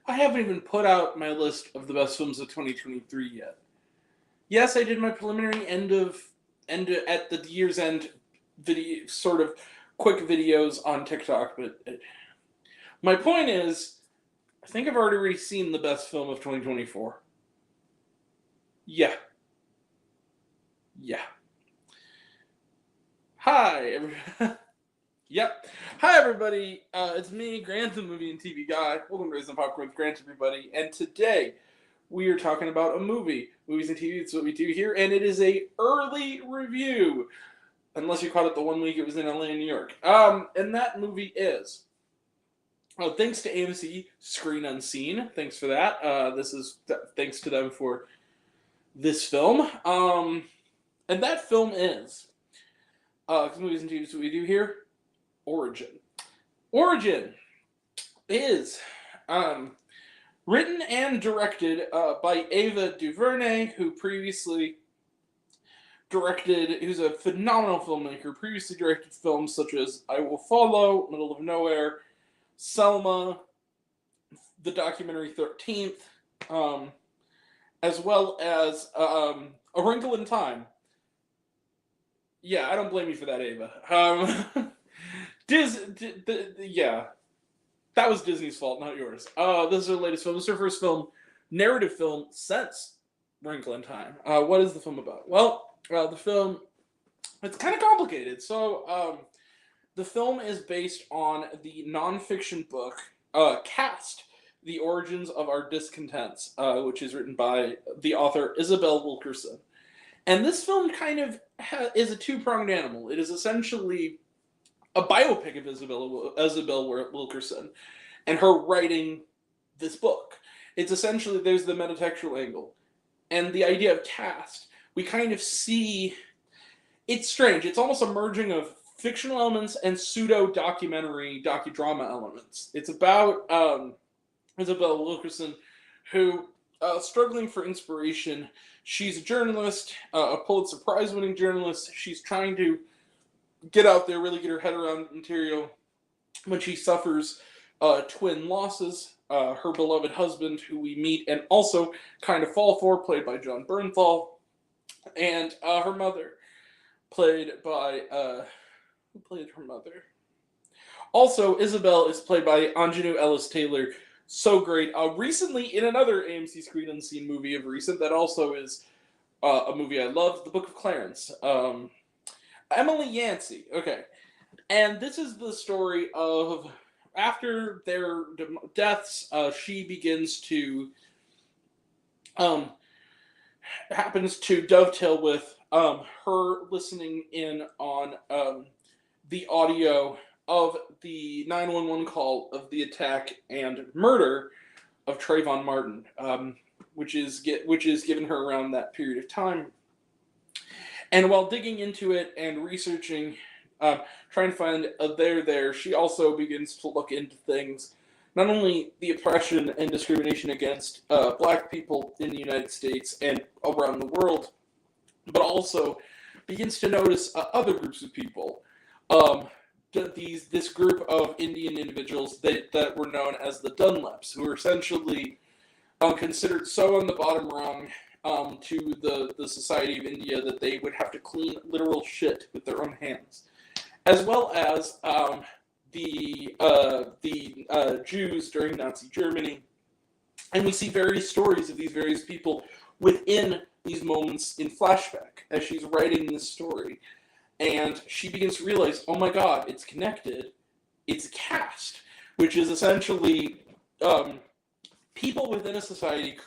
I haven't even put out my list of the best films of 2023 yet. Yes, I did my preliminary end at the year's end video, sort of quick videos on TikTok, but my point is, I think I've already seen the best film of 2024. Yeah. Yeah. Hi. Yep. Hi, everybody. It's me, Grant, the movie and TV guy. Welcome to Raising Popcorn with Grant, everybody. And today, we are talking about a movie. Movies and TV, it's what we do here. And it is a early review. Unless you caught it the 1 week it was in LA and New York. And that movie is... thanks to AMC, Screen Unseen. Thanks for that. Thanks to them for this film. And that film is... movies and TV is what we do here. Origin. Origin is written and directed by Ava DuVernay, who's a phenomenal filmmaker, previously directed films such as I Will Follow, Middle of Nowhere, Selma, the documentary 13th, as well as A Wrinkle in Time. Yeah, I don't blame you for that, Ava. Yeah, that was Disney's fault, not yours. This is her latest film. This is her first narrative film since Wrinkle in Time. What is the film about? Well, the film, it's kind of complicated. So, the film is based on the nonfiction book, Caste, The Origins of Our Discontents, which is written by the author Isabel Wilkerson. And this film kind of is a two-pronged animal. It is essentially a biopic of Isabel Wilkerson and her writing this book. It's essentially, there's the metatextual angle. And the idea of caste, we kind of see, it's strange. It's almost a merging of fictional elements and pseudo-documentary, docudrama elements. It's about Isabel Wilkerson, who, struggling for inspiration, she's a journalist, a Pulitzer Prize-winning journalist. She's trying to get out there, really get her head around material, when she suffers twin losses. Her beloved husband, who we meet and also kind of fall for, played by Jon Bernthal, and her mother, played by... who played her mother? Also, Isabel is played by Aunjanue Ellis-Taylor. So great. Recently, in another AMC Screen Unseen movie of recent, that also is a movie I love, The Book of Clarence. Emily Yancey. Okay. And this is the story of, after their deaths, she begins to, happens to dovetail with her listening in on the audio of the 911 call of the attack and murder of Trayvon Martin, which is given her around that period of time. And while digging into it and researching, trying to find a there, she also begins to look into things, not only the oppression and discrimination against Black people in the United States and around the world, but also begins to notice other groups of people. This group of Indian individuals that were known as the Dunlaps, who were essentially considered so on the bottom rung to the Society of India that they would have to clean literal shit with their own hands, as well as the Jews during Nazi Germany. And we see various stories of these various people within these moments in flashback as she's writing this story. And she begins to realize, oh my god, it's connected. It's caste, which is essentially people within a society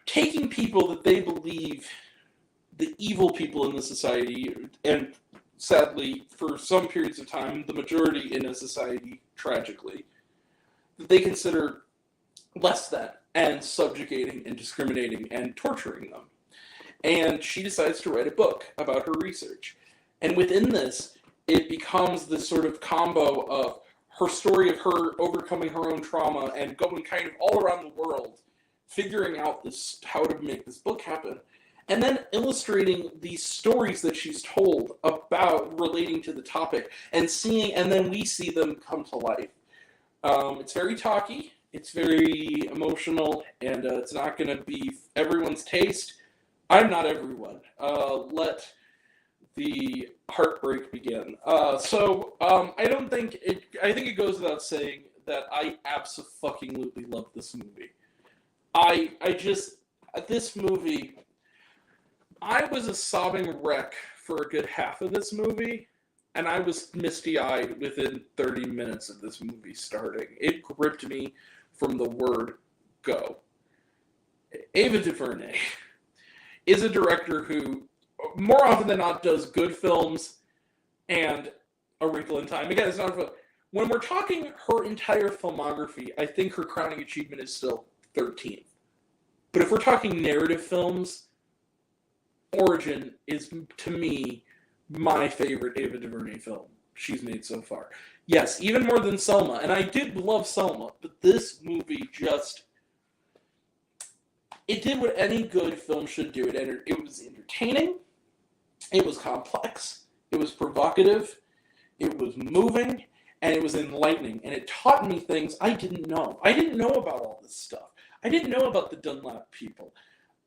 taking people that they believe the evil people in the society, and sadly, for some periods of time, the majority in a society, tragically, that they consider less than, and subjugating and discriminating and torturing them. And she decides to write a book about her research. And within this, it becomes this sort of combo of her story of her overcoming her own trauma and going kind of all around the world, figuring out how to make this book happen, and then illustrating these stories that she's told about relating to the topic, and then we see them come to life. It's very talky, it's very emotional, and it's not going to be everyone's taste. I'm not everyone. Let the heartbreak begin. I don't think it. I think it goes without saying that I absolutely love this movie. I just this movie. I was a sobbing wreck for a good half of this movie, and I was misty-eyed within 30 minutes of this movie starting. It gripped me from the word go. Ava DuVernay is a director who, more often than not, does good films and A Wrinkle in Time. Again, it's not a, when we're talking her entire filmography, I think her crowning achievement is still 13th. But if we're talking narrative films, Origin is, to me, my favorite Ava DuVernay film she's made so far. Yes, even more than Selma, and I did love Selma, but this movie just, it did what any good film should do. It was entertaining, it was complex, it was provocative, it was moving, and it was enlightening, and it taught me things I didn't know. I didn't know about all this stuff. I didn't know about the Dunlap people.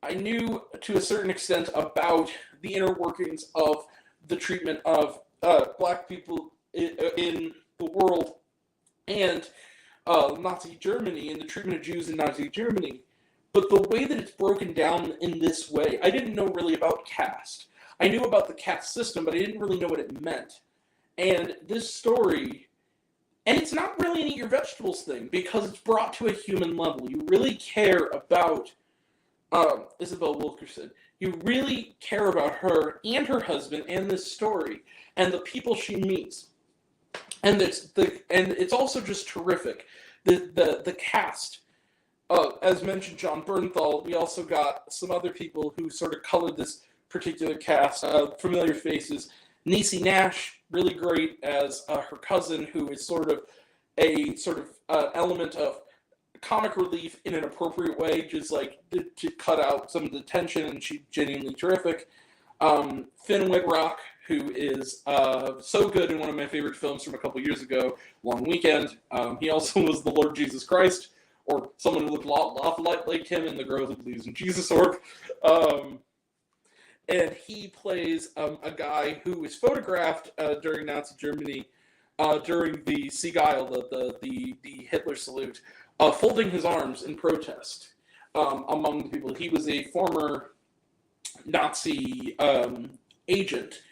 I knew to a certain extent about the inner workings of the treatment of black people in the world and Nazi Germany and the treatment of Jews in Nazi Germany. But the way that it's broken down in this way, I didn't know really about caste. I knew about the caste system, but I didn't really know what it meant. And this story, and it's not really an eat your vegetables thing because it's brought to a human level. You really care about Isabel Wilkerson. You really care about her and her husband and this story and the people she meets. And it's also just terrific. The cast, as mentioned, John Bernthal. We also got some other people who sort of colored this particular cast. Familiar faces. Niecy Nash, really great as her cousin, who is sort of element of comic relief in an appropriate way, just like to cut out some of the tension, and she's genuinely terrific. Finn Wittrock, who is so good in one of my favorite films from a couple years ago, Long Weekend. He also was the Lord Jesus Christ, or someone who looked a lot like him in the Grove of Blues and Jesus org. And he plays a guy who was photographed during Nazi Germany during the Sieg-Heil, the Hitler salute, folding his arms in protest among the people. He was a former Nazi agent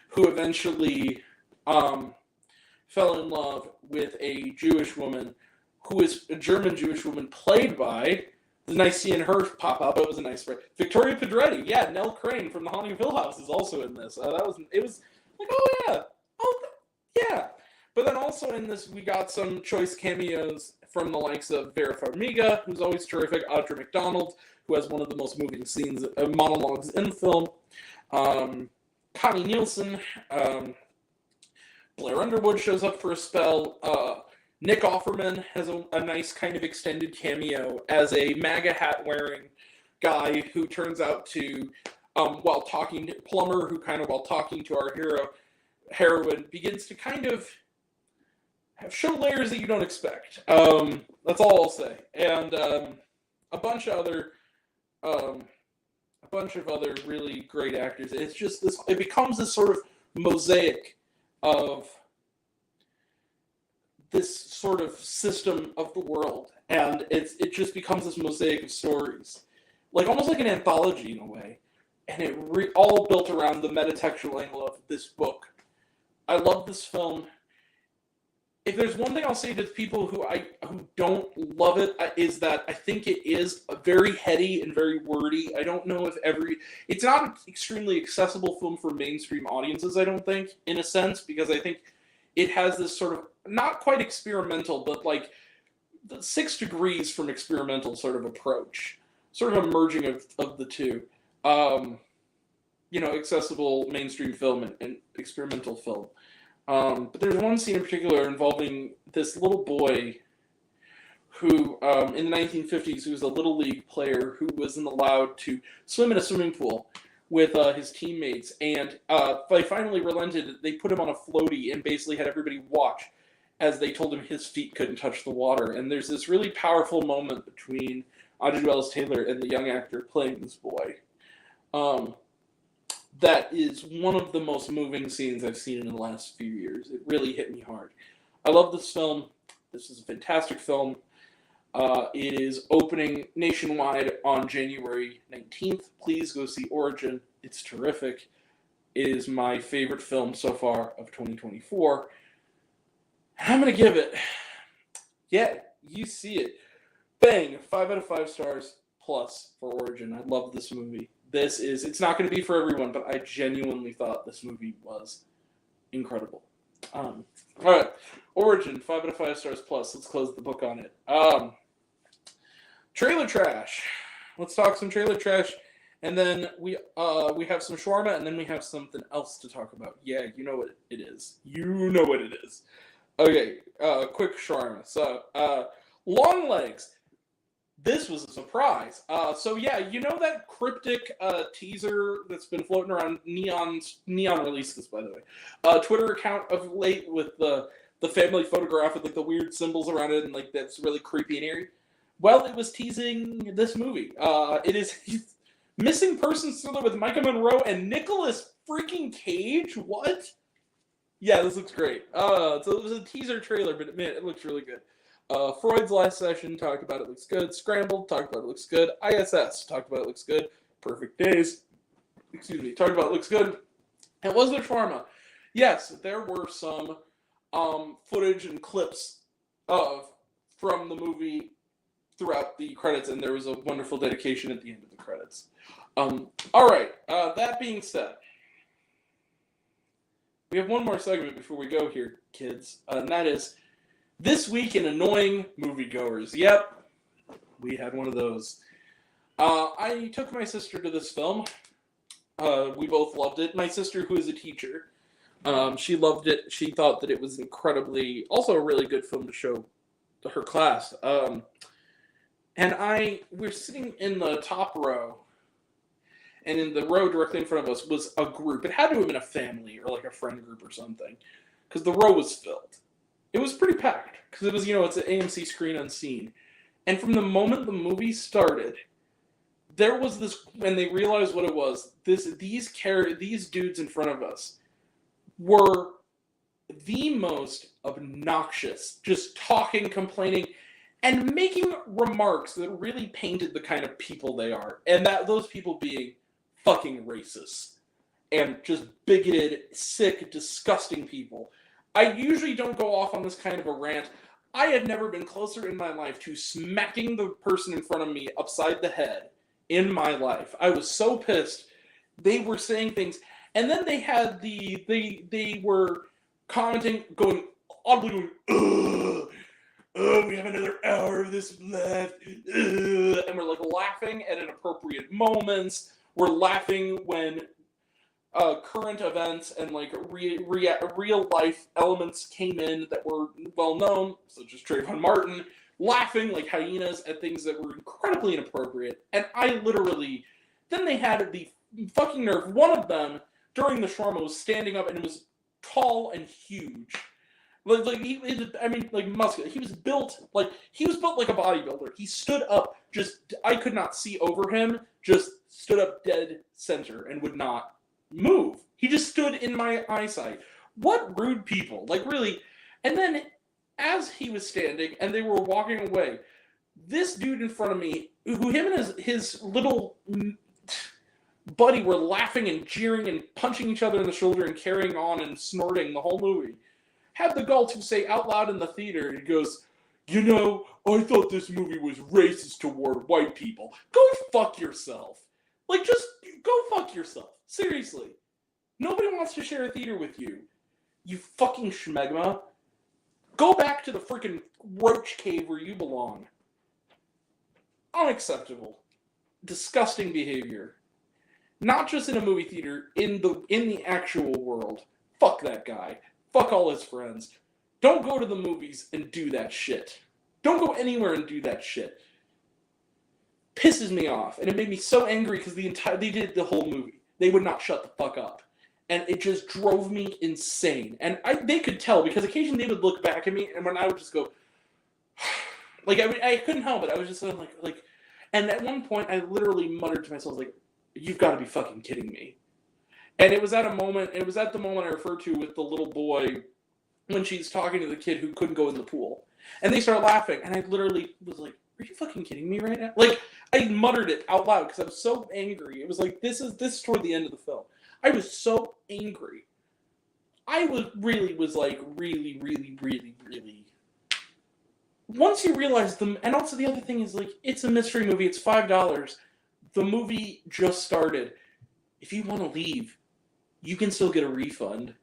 who eventually fell in love with a Jewish woman who is a German Jewish woman played by, it was nice seeing her pop up. It was a nice spread. Victoria Pedretti, yeah, Nell Crane from The Haunting of Hill House is also in this. It was like, yeah. But then also in this, we got some choice cameos from the likes of Vera Farmiga, who's always terrific, Audra McDonald, who has one of the most moving scenes, monologues in the film, Connie Nielsen, Blair Underwood shows up for a spell, Nick Offerman has a nice kind of extended cameo as a MAGA hat-wearing guy who turns out to, while talking to our heroine, begins to kind of show layers that you don't expect. That's all I'll say. And a bunch of other really great actors. It's just this. It becomes this sort of mosaic of this sort of system of the world, and it just becomes this mosaic of stories, like almost like an anthology in a way, and it all built around the metatextual angle of this book. I love this film. If there's one thing I'll say to people who don't love it, is that I think it is a very heady and very wordy. I don't know if it's not an extremely accessible film for mainstream audiences, I don't think, in a sense, because I think it has this sort of, not quite experimental, but like the 6 degrees from experimental sort of approach, sort of a merging of the two. Accessible mainstream film and experimental film. But there's one scene in particular involving this little boy who, in the 1950s, who was a Little League player who wasn't allowed to swim in a swimming pool with his teammates. And they finally relented. They put him on a floaty and basically had everybody watch as they told him his feet couldn't touch the water. And there's this really powerful moment between Audrey Wells-Taylor and the young actor playing this boy. That is one of the most moving scenes I've seen in the last few years. It really hit me hard. I love this film. This is a fantastic film. It is opening nationwide on January 19th. Please go see Origin. It's terrific. It is my favorite film so far of 2024. I'm going to give it, yeah, you see it. Bang, 5 out of 5 stars plus for Origin. I love this movie. It's not going to be for everyone, but I genuinely thought this movie was incredible. All right, Origin, 5 out of 5 stars plus. Let's close the book on it. Trailer trash. Let's talk some trailer trash, and then we have some shawarma, and then we have something else to talk about. Yeah, you know what it is. You know what it is. Okay, quick shawarma. So, Longlegs. This was a surprise. So yeah, you know that cryptic teaser that's been floating around? Neon released this, by the way. Twitter account of late with the family photograph with like the weird symbols around it and like that's really creepy and eerie. Well, it was teasing this movie. It is Missing Persons Thriller with Micah Monroe and Nicolas freaking Cage. What? Yeah, this looks great. So it was a teaser trailer, but man, it looks really good. Freud's Last Session talked about it looks good. Scrambled talked about it looks good. ISS talked about it looks good. Perfect Days, talked about it looks good. And was there shawarma? Yes, there were some footage and clips from the movie throughout the credits, and there was a wonderful dedication at the end of the credits. All right, that being said, we have one more segment before we go here, kids, and that is This Week in Annoying Moviegoers. Yep, we had one of those. I took my sister to this film. We both loved it. My sister, who is a teacher, she loved it. She thought that it was also a really good film to show to her class. And we're sitting in the top row, and in the row directly in front of us was a group. It had to have been a family or like a friend group or something, because the row was filled. It was pretty packed, because it was, it's an AMC Screen Unseen. And from the moment the movie started, there was this, when they realized what it was, these dudes in front of us were the most obnoxious, just talking, complaining, and making remarks that really painted the kind of people they are. And those people being fucking racist. And just bigoted, sick, disgusting people. I usually don't go off on this kind of a rant. I had never been closer in my life to smacking the person in front of me upside the head in my life. I was so pissed. They were saying things. And then they had they were commenting, going, audibly going, ugh, we have another hour of this left. Ugh. And we're like laughing at inappropriate moments. We're laughing when current events and like real life elements came in that were well known, such as Trayvon Martin, laughing like hyenas at things that were incredibly inappropriate. And then they had the fucking nerve. One of them during the shawarma was standing up and it was tall and huge. Muscular. He was built like a bodybuilder. He stood up, I could not see over him, just stood up dead center and would not move. He just stood in my eyesight. What rude people. Like, really. And then, as he was standing and they were walking away, this dude in front of me, who him and his little buddy were laughing and jeering and punching each other in the shoulder and carrying on and snorting the whole movie, had the gall to say out loud in the theater, he goes, I thought this movie was racist toward white people. Go fuck yourself. Like, just go fuck yourself. Seriously. Nobody wants to share a theater with you. You fucking schmegma. Go back to the freaking roach cave where you belong. Unacceptable. Disgusting behavior. Not just in a movie theater, in the actual world. Fuck that guy. Fuck all his friends. Don't go to the movies and do that shit. Don't go anywhere and do that shit. Pisses me off. And it made me so angry because they did the whole movie. They would not shut the fuck up. and it just drove me insane. And they could tell, because occasionally they would look back at me, and when I would just go, like, I couldn't help it. I was just like, and at one point I literally muttered to myself, like, you've got to be fucking kidding me. And it was at the moment I referred to with the little boy when she's talking to the kid who couldn't go in the pool. And they started laughing, and I literally was like, are you fucking kidding me right now? Like, I muttered it out loud because I was so angry. It was like, this is toward the end of the film. I was so angry. I was really, really. Once you realize them, and also the other thing is, like, it's a mystery movie. It's $5. The movie just started. If you want to leave, you can still get a refund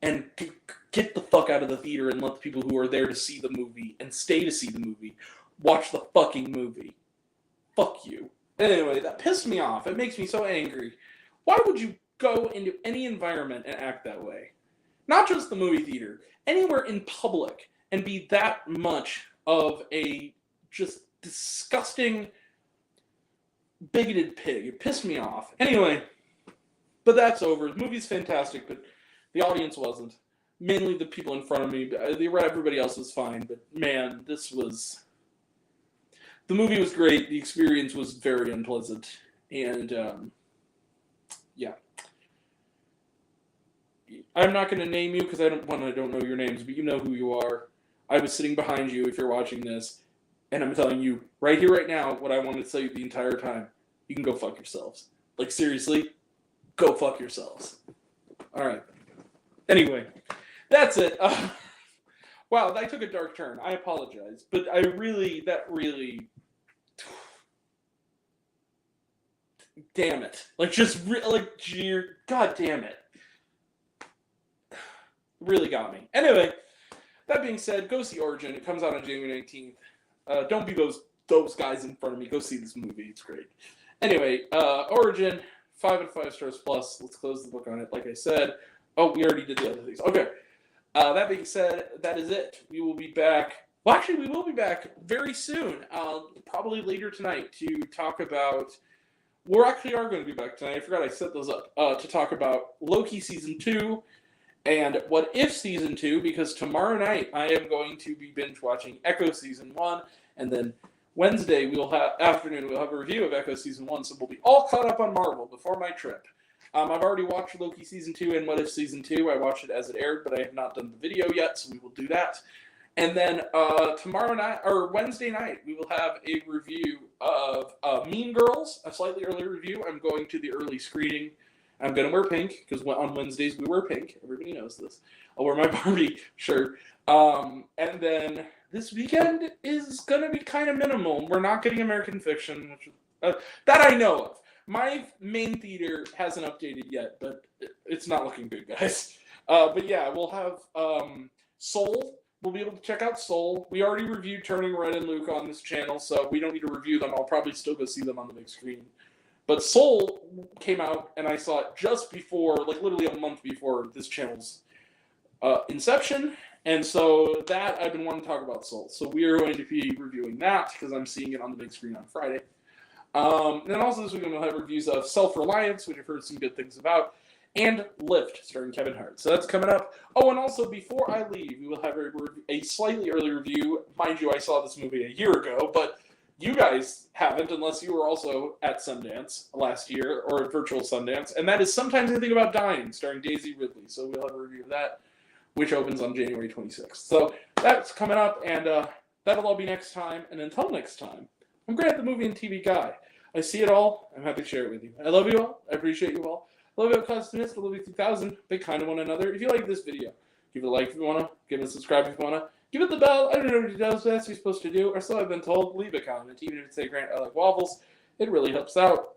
and get the fuck out of the theater and let the people who are there to see the movie and stay to see the movie watch the fucking movie. Fuck you. Anyway, that pissed me off. It makes me so angry. Why would you go into any environment and act that way? Not just the movie theater. Anywhere in public and be that much of a just disgusting, bigoted pig. It pissed me off. Anyway, but that's over. The movie's fantastic, but the audience wasn't. Mainly the people in front of me. Everybody else was fine, but man, the movie was great. The experience was very unpleasant. And, yeah. I'm not going to name you because I don't know your names, but you know who you are. I was sitting behind you if you're watching this, and I'm telling you right here, right now, what I wanted to tell you the entire time. You can go fuck yourselves. Like, seriously, go fuck yourselves. All right. Anyway, that's it. Wow, that took a dark turn. I apologize, but that really, damn it. Like, God damn it. Really got me. Anyway, that being said, go see Origin. It comes out on January 19th. Don't be those guys in front of me. Go see this movie. It's great. Anyway, Origin, 5 out of 5 stars plus. Let's close the book on it. Like I said. Oh, we already did the other things. Okay. That being said, that is it. We will be back. Well, actually, we will be back very soon. Probably later tonight to talk about. We actually are going to be back tonight. I forgot I set those up. To talk about Loki Season 2 and What If Season 2, because tomorrow night I am going to be binge watching Echo Season 1, and then Wednesday afternoon we'll have a review of Echo Season 1, so we'll be all caught up on Marvel before my trip. I've already watched Loki Season 2 and What If Season 2. I watched it as it aired, but I have not done the video yet, so we will do that. And then tomorrow night, or Wednesday night, we will have a review of Mean Girls, a slightly early review. I'm going to the early screening. I'm going to wear pink, because on Wednesdays we wear pink. Everybody knows this. I'll wear my Barbie shirt. And then this weekend is going to be kind of minimal. We're not getting American Fiction, which that I know of. My main theater hasn't updated yet, but it's not looking good, guys. But yeah, we'll have Soul. We'll be able to check out Soul. We already reviewed Turning Red and Luke on this channel, so we don't need to review them. I'll probably still go see them on the big screen. But Soul came out, and I saw it just before, like literally a month before this channel's inception. And so that, I've been wanting to talk about Soul. So we are going to be reviewing that, because I'm seeing it on the big screen on Friday. And then also this week we'll have reviews of Self-Reliance, which I've heard some good things about, and Lift, starring Kevin Hart. So that's coming up. Oh, and also before I leave, we will have a slightly early review. Mind you, I saw this movie a year ago, but you guys haven't, unless you were also at Sundance last year, or at Virtual Sundance, and that is Sometimes I Think About Dying, starring Daisy Ridley. So we'll have a review of that, which opens on January 26th. So that's coming up, and that'll all be next time. And until next time, I'm Grant, the movie and TV guy. I see it all. I'm happy to share it with you. I love you all. I appreciate you all. I love you all, Costumist. I love you 3000. Be kind to one another. If you like this video, give it a like if you want to. Give it a subscribe if you want to. Give it the bell. I don't know what it does. That's what you're supposed to do. Or so I've been told. Leave a comment. Even if it's say Grant, I like waffles. It really helps out.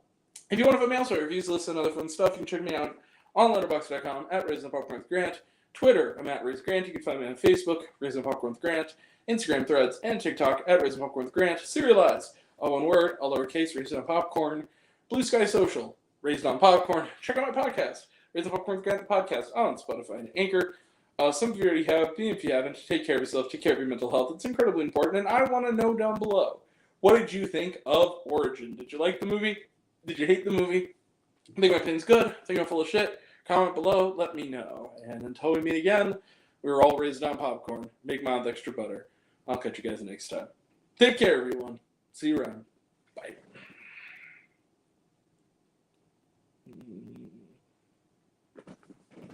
If you want to put mail story reviews, listen to other fun stuff, you can check me out on letterboxd.com at Raising Popcorn with Grant. Twitter, I'm at Raise Grant. You can find me on Facebook, Raising Popcorn with Grant. Instagram, Threads, and TikTok at Raising Popcorn with Grant. Serialized. All one word, all lowercase, Raised on Popcorn. Blue Sky Social, Raised on Popcorn. Check out my podcast, Raised on Popcorn with Grant, the podcast, on Spotify and Anchor. Some of you already have, and if you haven't, take care of yourself, take care of your mental health. It's incredibly important, and I want to know down below, what did you think of Origin? Did you like the movie? Did you hate the movie? I think my opinion's good. I think I'm full of shit. Comment below, let me know. And until we meet again, we were all raised on popcorn. Make mine with extra butter. I'll catch you guys next time. Take care, everyone. See you around. Bye.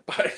Bye.